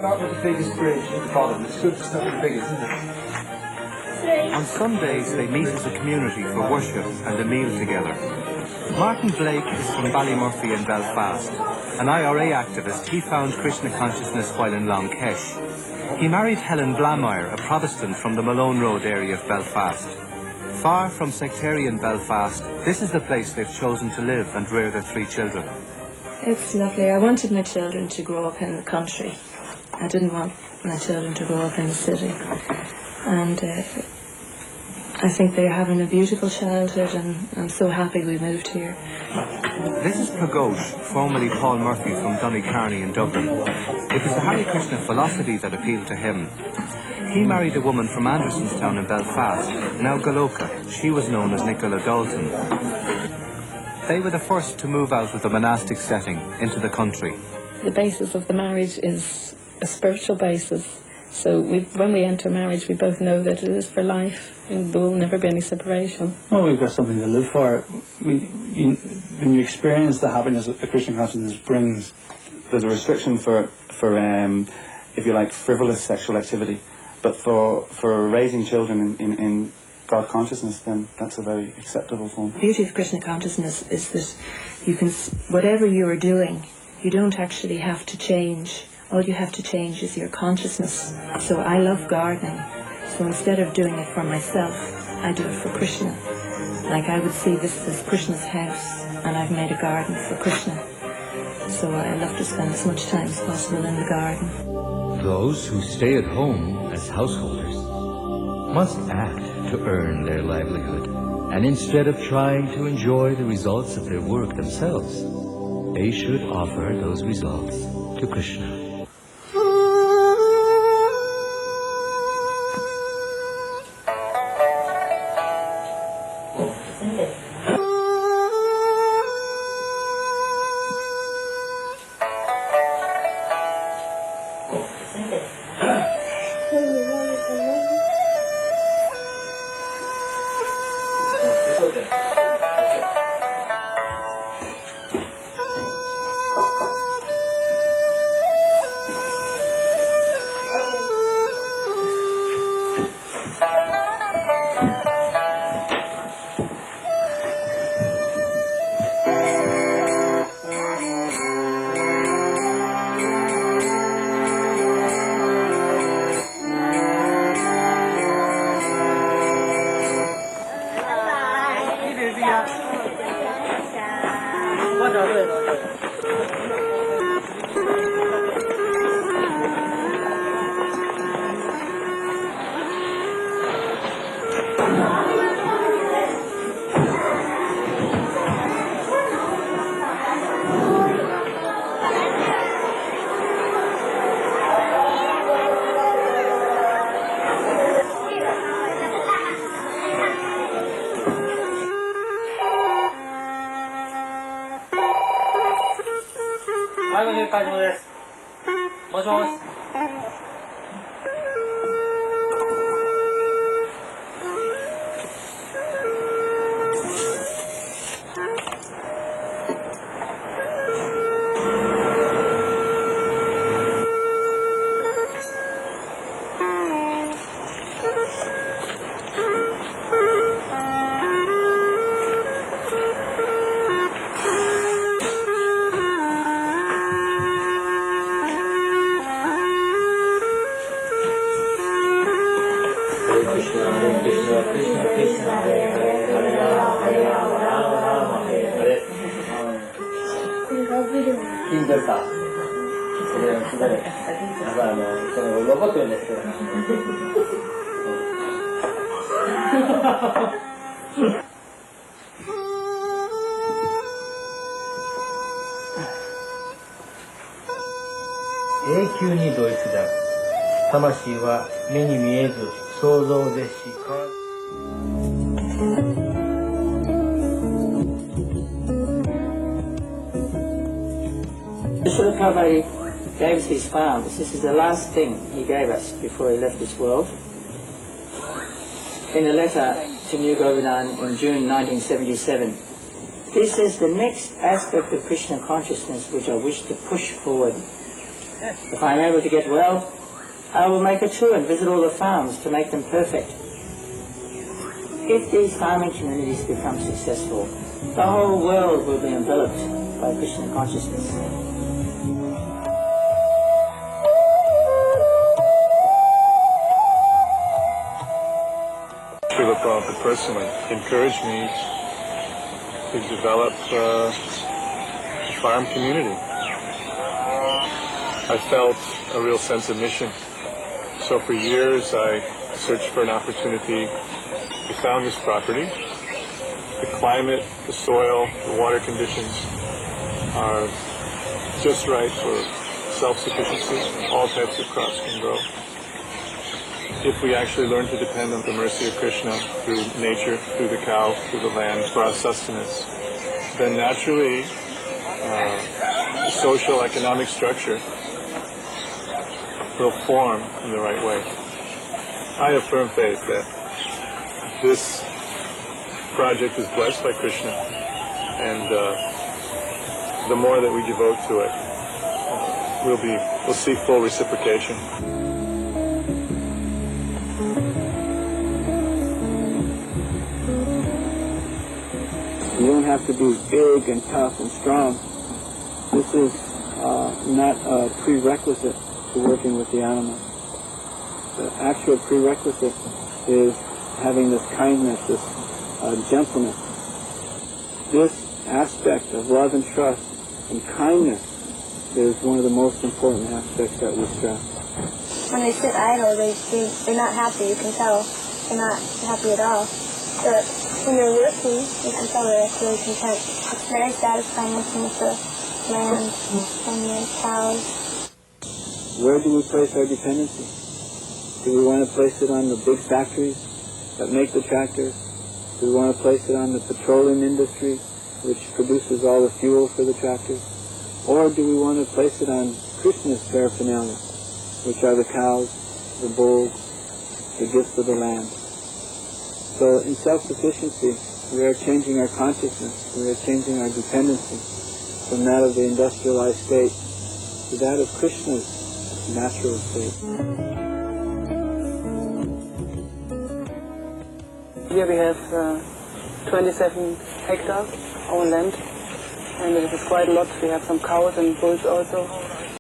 Start with the biggest bridge at the bottom. It's good to start with the biggest, isn't it? On Sundays, they meet as a community for worship and a meal together. Martin Blake is from Ballymurphy in Belfast. An IRA activist, he found Krishna consciousness while in Long Kesh. He married Helen Blameyer, a Protestant from the Malone Road area of Belfast. Far from sectarian Belfast, this is the place they've chosen to live and rear their 3 children. It's lovely. I wanted my children to grow up in the country. I didn't want my children to grow up in the city. And I think they're having a beautiful childhood, and I'm so happy we moved here. This is Pagosh, formerly Paul Murphy from Donecarney in Dublin. It was the Hare Krishna philosophy that appealed to him. He married a woman from Andersonstown in Belfast, now Galoka. She was known as Nicola Dalton. They were the first to move out of the monastic setting into the country. The basis of the marriage is a spiritual basis. So when we enter marriage, we both know that it is for life, and there will never be any separation. Well, we've got something to live for. When you experience the happiness that the Christian consciousness brings, there's a restriction for if you like, frivolous sexual activity. But for raising children in God consciousness, then that's a very acceptable form. The beauty of Krishna consciousness is that you can, whatever you are doing, you don't actually have to change. All you have to change is your consciousness. So I love gardening. So instead of doing it for myself, I do it for Krishna. Like I would see this as Krishna's house, and I've made a garden for Krishna. So I love to spend as much time as possible in the garden. Those who stay at home as householders must act to earn their livelihood. And instead of trying to enjoy the results of their work themselves, they should offer those results to Krishna. Srila Prabhupada gave us his farms. This is the last thing he gave us before he left this world. In a letter to New Govardhan in June 1977, he says the next aspect of Krishna consciousness which I wish to push forward If I'm able to get well, I will make a tour and visit all the farms to make them perfect. If these farming communities become successful, the whole world will be enveloped by Krishna consciousness. Srila Prabhupada personally encouraged me to develop a farm community. I felt a real sense of mission. So for years I searched for an opportunity. We found this property. The climate, the soil, the water conditions are just right for self-sufficiency. All types of crops can grow. If we actually learn to depend on the mercy of Krishna through nature, through the cow, through the land, for our sustenance, then naturally the social economic structure will form in the right way. I have firm faith that this project is blessed by Krishna, and the more that we devote to it, we'll see full reciprocation. You don't have to be big and tough and strong. This is not a prerequisite to working with the animals. The actual prerequisite is having this kindness, this gentleness. This aspect of love and trust and kindness is one of the most important aspects that we stress. When they sit idle, they're not happy. You can tell they're not happy at all. But when they're working, you can tell they're really content. It's very satisfying working with the land and the cows. Where do we place our dependency? Do we want to place it on the big factories that make the tractors? Do we want to place it on the petroleum industry, which produces all the fuel for the tractors? Or do we want to place it on Krishna's paraphernalia, which are the cows, the bulls, the gifts of the land? So in self-sufficiency, we are changing our consciousness, we are changing our dependency from that of the industrialized state to that of Krishna's natural state. Here we have 27 hectares, our land, and it is quite a lot. We have some cows and bulls also.